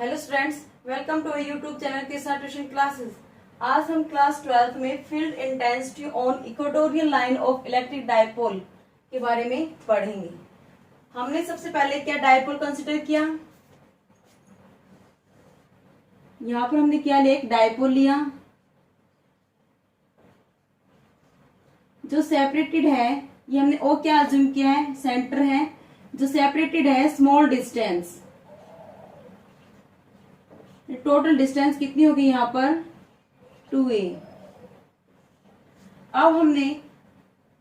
Hello students, welcome to YouTube channel के साथ tuition classes. आज हम क्लास 12th में field intensity on equatorial line of electric dipole के बारे में पढ़ेंगे। हमने सबसे पहले क्या डायपोल कंसिडर किया। यहाँ पर हमने क्या लिया, एक डायपोल लिया जो सेपरेटेड है। ये हमने ओ क्या अज्यूम किया है, सेंटर है जो सेपरेटेड है स्मॉल डिस्टेंस। टोटल डिस्टेंस कितनी होगी यहाँ पर 2a। अब हमने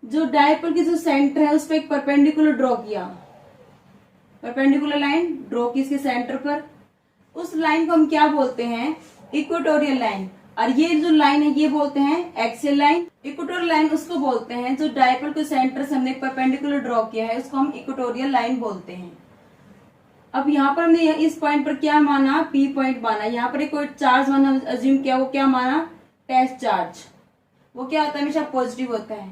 जो डायपोल की जो सेंटर है उस पर एक परपेंडिकुलर ड्रॉ किया, परपेंडिकुलर लाइन ड्रॉ की इसके सेंटर पर। उस लाइन को हम क्या बोलते हैं, इक्वेटोरियल लाइन। और ये जो लाइन है ये बोलते हैं एक्सियल लाइन। इक्वेटोरियल लाइन उसको बोलते हैं जो डायपोल के सेंटर से हमने परपेंडिकुलर ड्रॉ किया है, उसको हम इक्वेटोरियल लाइन बोलते हैं। अब यहाँ पर हमने इस पॉइंट पर क्या माना, पी पॉइंट माना। यहाँ पर एक कोई चार्ज माना अज्यूम किया, वो क्या माना, टेस्ट चार्ज। वो क्या होता है, हमेशा पॉजिटिव होता है।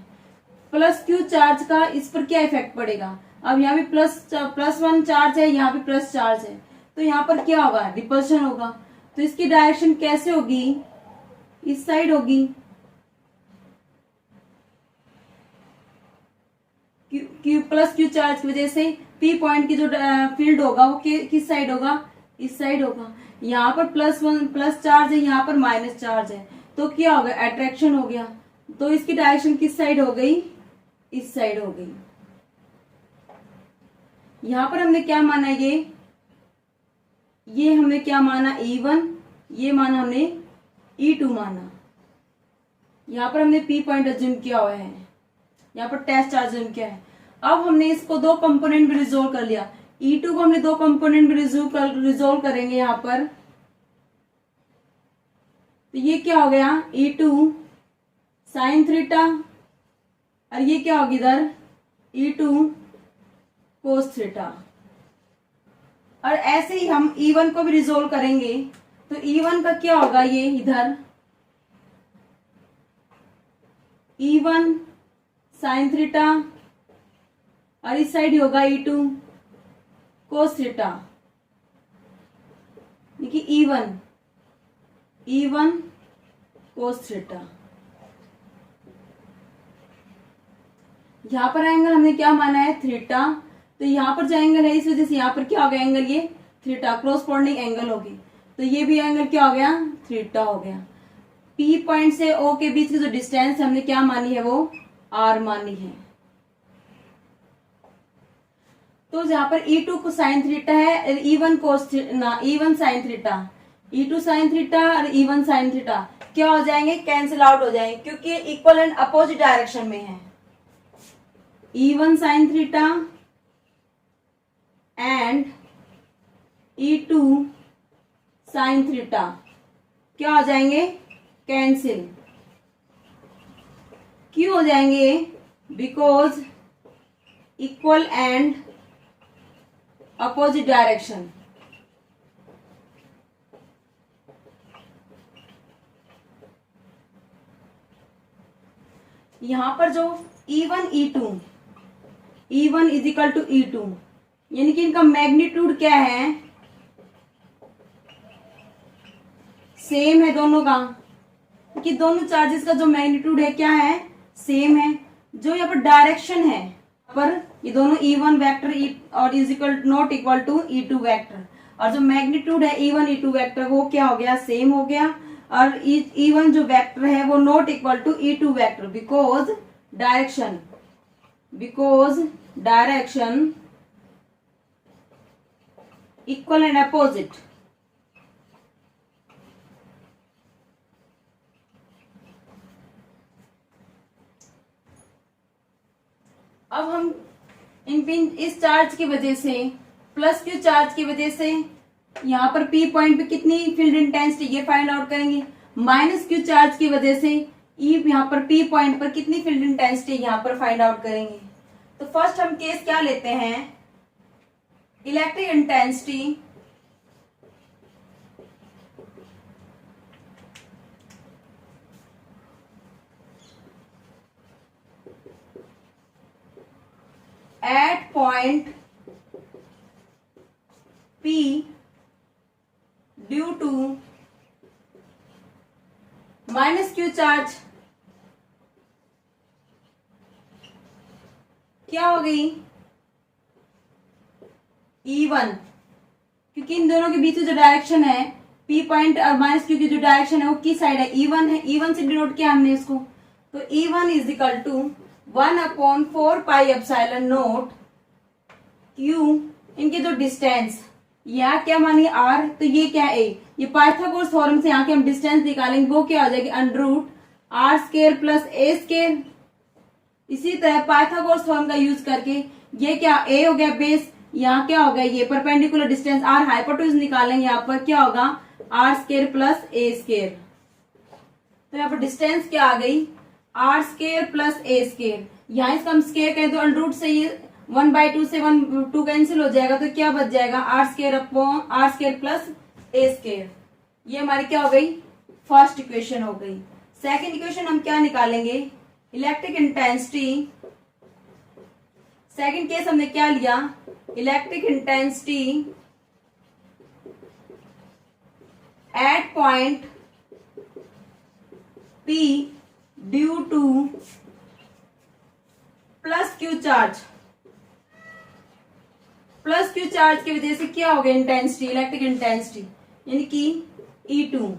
प्लस क्यू चार्ज का इस पर क्या इफेक्ट पड़ेगा। अब यहाँ पे प्लस 1 चार्ज है, यहाँ पे प्लस चार्ज है, तो यहाँ पर क्या होगा, रिपल्शन होगा। तो इसकी डायरेक्शन कैसे होगी, इस साइड होगी। क्यू प्लस क्यू चार्ज की वजह से पी पॉइंट की जो फील्ड होगा वो किस साइड होगा, इस साइड होगा। यहाँ पर प्लस चार्ज है, यहाँ पर माइनस चार्ज है, तो क्या हो गया, अट्रैक्शन हो गया। तो इसकी डायरेक्शन किस साइड हो गई, इस साइड हो गई। यहाँ पर हमने क्या माना, ये हमने क्या माना E1, ये माना हमने E2 माना। यहाँ पर हमने पी पॉइंट अज्यूम किया हुआ है, यहाँ पर टेस्ट चार्ज अज्यूम किया है। अब हमने इसको दो कंपोनेंट में रिजोल्व कर लिया। E2 को हमने दो कंपोनेंट में रिजोल्व करेंगे यहाँ पर। तो ये क्या हो गया, E2 साइन थीटा, और ये क्या होगी इधर E2 कोस थीटा। और ऐसे ही हम E1 को भी रिजोल्व करेंगे। तो E1 का क्या होगा, ये इधर E1 साइन थीटा, और इस साइड ही होगा E2 कोस थीटा। देखिए E1 कोस थीटा। यहां पर एंगल हमने क्या माना है, थीटा। तो यहां पर जो एंगल है इस वजह से यहां पर क्या हो गया एंगल, ये थीटा क्रोस्पोंडिंग एंगल होगी। तो ये भी एंगल क्या हो गया, थीटा हो गया। पी पॉइंट से ओ के बीच की जो डिस्टेंस हमने क्या मानी है, वो आर मानी है। तो जहां पर E2 को साइन थीटा है, E1 कोस E1 sine theta, E2 sine theta और E1 साइन थीटा क्या हो जाएंगे, कैंसिल आउट हो जाएंगे, क्योंकि इक्वल एंड अपोजिट डायरेक्शन में है। E1 sine theta and E2 sine theta क्या हो जाएंगे, कैंसिल। क्यों हो जाएंगे, because equal and opposite direction. यहां पर जो E1 is equal to E2, यानी कि इनका मैग्नीट्यूड क्या है, सेम है दोनों का, कि दोनों चार्जेस का जो मैग्नीट्यूड है क्या है, सेम है। जो यहाँ पर डायरेक्शन है पर ये दोनों E1 वेक्टर और is equal not equal to E2 vector, और जो मैग्नीट्यूड है E1 E2 वेक्टर वो क्या हो गया, सेम हो गया। और E1 जो वेक्टर है वो not equal to E2 vector, because direction equal and opposite. अब हम इस चार्ज की वजह से, प्लस क्यू चार्ज की वजह से यहाँ पर पी पॉइंट पे कितनी फील्ड इंटेंसिटी ये फाइंड आउट करेंगे। माइनस क्यू चार्ज की वजह से यहाँ पर पी पॉइंट पर कितनी फील्ड इंटेंसिटी यहाँ पर फाइंड आउट करेंगे। तो फर्स्ट हम केस क्या लेते हैं, electric intensity at point P to minus Q charge क्या हो गई E1, क्योंकि इन दोनों के बीच में जो डायरेक्शन है P पॉइंट और माइनस क्यू की जो डायरेक्शन है वो किस साइड है, E1 है। E1 से डिनोट किया हमने इसको, तो E1 is equal to 1/4 pi epsilon naught Q, इनके जो डिस्टेंस या क्या मानिए R, तो ये क्या है A, ये पाइथागोरस थ्योरम से यहाँ के हम डिस्टेंस निकालेंगे, वो क्या हो जाएगी √r² प्लस a²। इसी तरह पाइथागोरस थ्योरम का यूज करके ये क्या A हो गया बेस, यहाँ क्या होगा ये परपेंडिकुलर डिस्टेंस R, हाइपोटेन्यूज निकालेंगे, यहाँ पर क्या होगा r² प्लस a²। तो यहाँ पर डिस्टेंस क्या आ गई r² प्लस a²। यहाँ इसका हम स्केयर करें तो √, से ये 1/2 से 2 कैंसिल हो जाएगा, तो क्या बच जाएगा r² प्लस a²। ये हमारी क्या हो गई फर्स्ट इक्वेशन हो गई। सेकंड इक्वेशन हम क्या निकालेंगे, इलेक्ट्रिक इंटेंसिटी। सेकंड केस हमने क्या लिया, electric intensity at point P due two plus Q charge. Plus Q charge की वजह से क्या हो गया इंटेंसिटी, इलेक्ट्रिक इंटेंसिटी यानी कि E2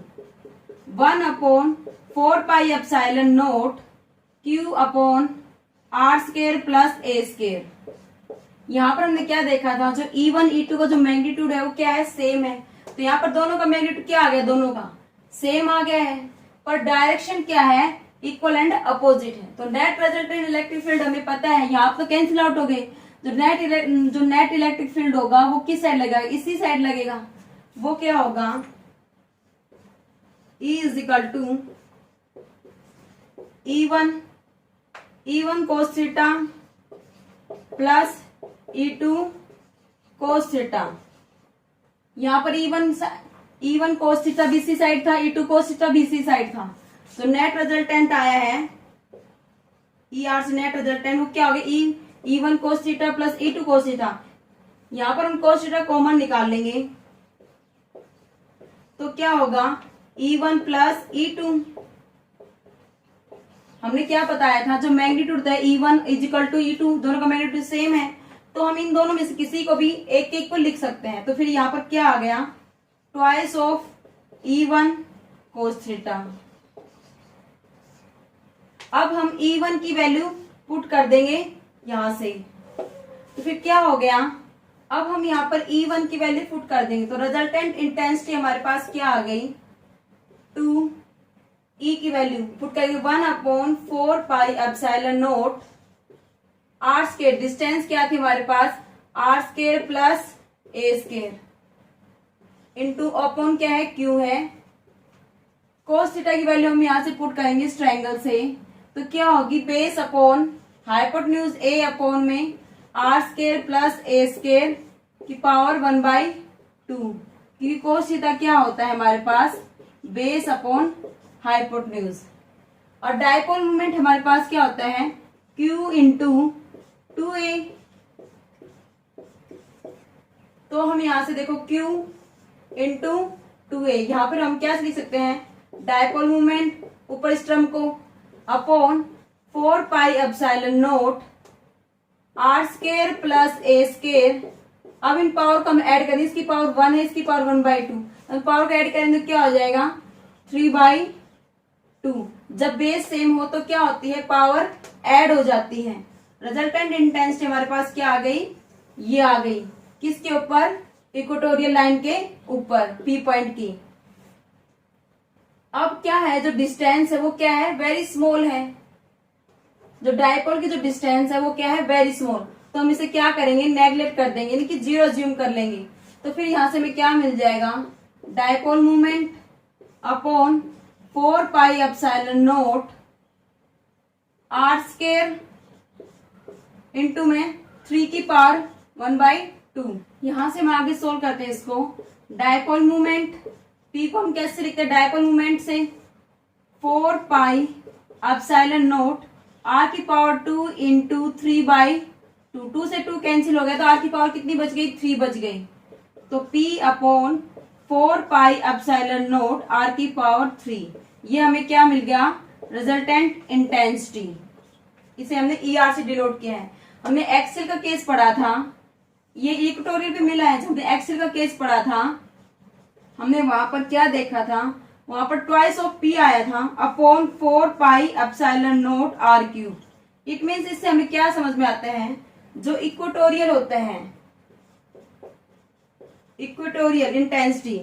1/4 pi epsilon naught Q upon r² plus a²। यहाँ पर हमने क्या देखा था, जो E1 E2 का जो मैग्नीट्यूड है वो क्या है सेम है, तो यहाँ पर दोनों का मैग्नीट्यूड क्या आ गया, दोनों का सेम आ गया है, पर डायरेक्शन क्या है इक्वल एंड अपोजिट है। तो नेट रिजल्टेंट इलेक्ट्रिक फील्ड हमें पता है, यहाँ तो कैंसिल आउट हो गए, जो नेट इलेक्ट्रिक फील्ड होगा वो किस साइड लगेगा, इसी साइड लगेगा। वो क्या होगा E is equal to E1 cos theta plus E2 cos theta. यहाँ पर E1 cos theta BC side था, E2 cos theta BC side था, तो नेट रिजल्टेंट आया है ER से नेट रिजल्टेंट वो क्या हो गया E1 cos theta plus E2 cos theta. यहाँ पर हम cos थीटा कॉमन निकाल लेंगे, तो क्या होगा E1 प्लस E2। हमने क्या बताया था, जो मैग्नीट्यूड था E1 is equal to E2, दोनों का मैग्नीट्यूड सेम है, तो हम इन दोनों में से किसी को भी एक एक को लिख सकते हैं। तो फिर यहाँ पर क्या आ गया twice of E1 cos theta. अब हम E1 की वैल्यू पुट कर देंगे यहां से, तो फिर क्या हो गया, अब हम यहाँ पर E1 की वैल्यू पुट कर देंगे, तो रिजल्टेंट इंटेंसिटी हमारे पास क्या आ गई 2 E की वैल्यू पुट करेंगे 1/4 pi epsilon note r², distance क्या थी हमारे पास r² plus a² into upon क्या है Q है। cos थीटा की वैल्यू हम यहां से पुट करेंगे इस ट्रायंगल से, तो क्या होगी base upon hypotenuse a upon में r² प्लस a² की पावर 1/2, क्योंकि cos थीटा क्या होता है हमारे पास बेस अपॉन हाइपोटेन्यूज। और डायपोल मोमेंट हमारे पास क्या होता है Q इंटू 2a। तो हम यहां से देखो Q इंटू 2a, यहां पर हम क्या लिख सकते हैं डायपोल मोमेंट ऊपर इस टर्म को अपॉन 4 पाई epsilon note r² plus a²। अब इन पावर को हम ऐड करें, इसकी पावर 1 है, इसकी पावर 1/2, अब पावर को ऐड करेंगे तो क्या हो जाएगा 3/2। जब बेस सेम हो तो क्या होती है पावर ऐड हो जाती है। रिजल्टेंट इंटेंसिटी हमारे पास क्या आ गई, ये आ गई किसके ऊपर, इक्वेटोरियल लाइन के ऊपर P पॉइंट की। अब क्या है जो डिस्टेंस है वो क्या है वेरी स्मॉल है, जो डायपोल की जो डिस्टेंस है वो क्या है वेरी स्मॉल, तो हम इसे क्या करेंगे नेग्लेक्ट कर देंगे यानी कि 0 ज्यूम कर लेंगे। तो फिर यहां से हमें क्या मिल जाएगा डायपोल मोमेंट अपॉन 4 पाई एप्सिलॉन नोट r² इंटू में 3 की पावर 1/2। यहां से हम आगे सोल्व करते हैं इसको। डायपोल मोमेंट P को हम कैसे लिखते हैं डायपोल मोमेंट से 4 पाई एप्सिलॉन नोट r की पावर 2 इंटू 3/2, 2 से 2 कैंसिल हो गया तो r की पावर कितनी बच गई 3 बच गई, तो P upon 4 pi epsilon not r की पावर 3। ये हमें क्या मिल गया, रिजल्टेंट इंटेंसिटी। इसे हमने ER से डिनोट किया है। हमने एक्सेल का केस पढ़ा था, ये इक्वेटोरियल पे मिला है। जब हमने एक्सेल का केस पढ़ा था, हमने वहां पर क्या देखा था, वहां पर ट्वाइस ऑफ P आया था upon 4 pi epsilon not r cube. It means इससे हमें क्या समझ में आता है, जो इक्वेटोरियल होते हैं, इक्वेटोरियल इंटेंसिटी,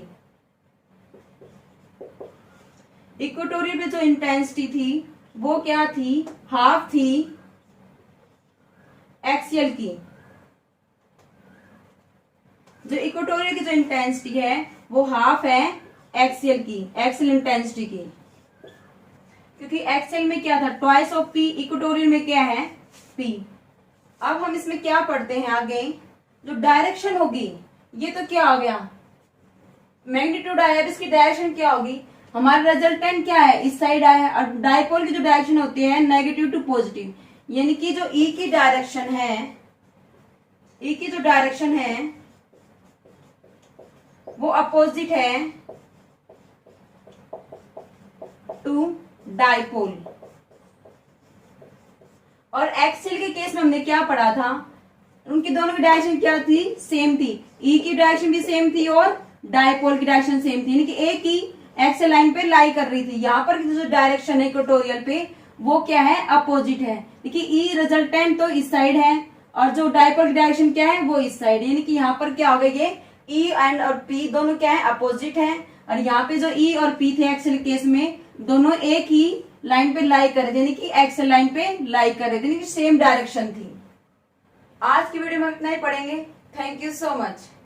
इक्वेटोरियल में जो इंटेंसिटी थी वो क्या थी, हाफ थी एक्सियल की। जो इक्वेटोरियल की जो इंटेंसिटी है वो हाफ है एक्सियल की, एक्सियल इंटेंसिटी की। क्योंकि एक्सियल में क्या था, ट्वाइस ऑफ P, इक्वेटोरियल में क्या है, P। अब हम इसमें क्या पढ़ते हैं आगे, जो डायरेक्शन होगी, ये तो क्या हो गया, मैग्नीट्यूड आया, इसकी डायरेक्शन क्या होगी, हमारा रिजल्टेंट क्या है, इस साइड आया। और डायपोल की जो डायरेक्शन होती है नेगेटिव टू पॉजिटिव, यानी कि जो E की डायरेक्शन है, E की जो डायरेक्शन है वो अपोजिट है टू डायपोल। और एक्सेल के केस में हमने क्या पढ़ा था, उनकी दोनों की डायरेक्शन क्या थी, सेम थी। E की डायरेक्शन भी सेम थी और डायपोल की डायरेक्शन सेम थी, यानी कि एक ही एक्सेल लाइन पे लाई कर रही थी। यहाँ पर जो डायरेक्शन है इक्वेटोरियल पे वो क्या है, अपोजिट है। देखिए E रिजल्टेंट तो इस साइड है और जो डायपोल की डायरेक्शन क्या है वो इस साइड, यानी कि यहाँ पर क्या हो गया, ये E एंड और P दोनों क्या है, अपोजिट है। और यहाँ पे जो E और P थे एक्सेल केस में, दोनों एक ही लाइन पे लाई कर रहे थे, यानी कि एक्सेल लाइन पे लाई कर रहे थे, यानी कि सेम डायरेक्शन थी। आज की वीडियो में इतना ही पढ़ेंगे। Thank you so much.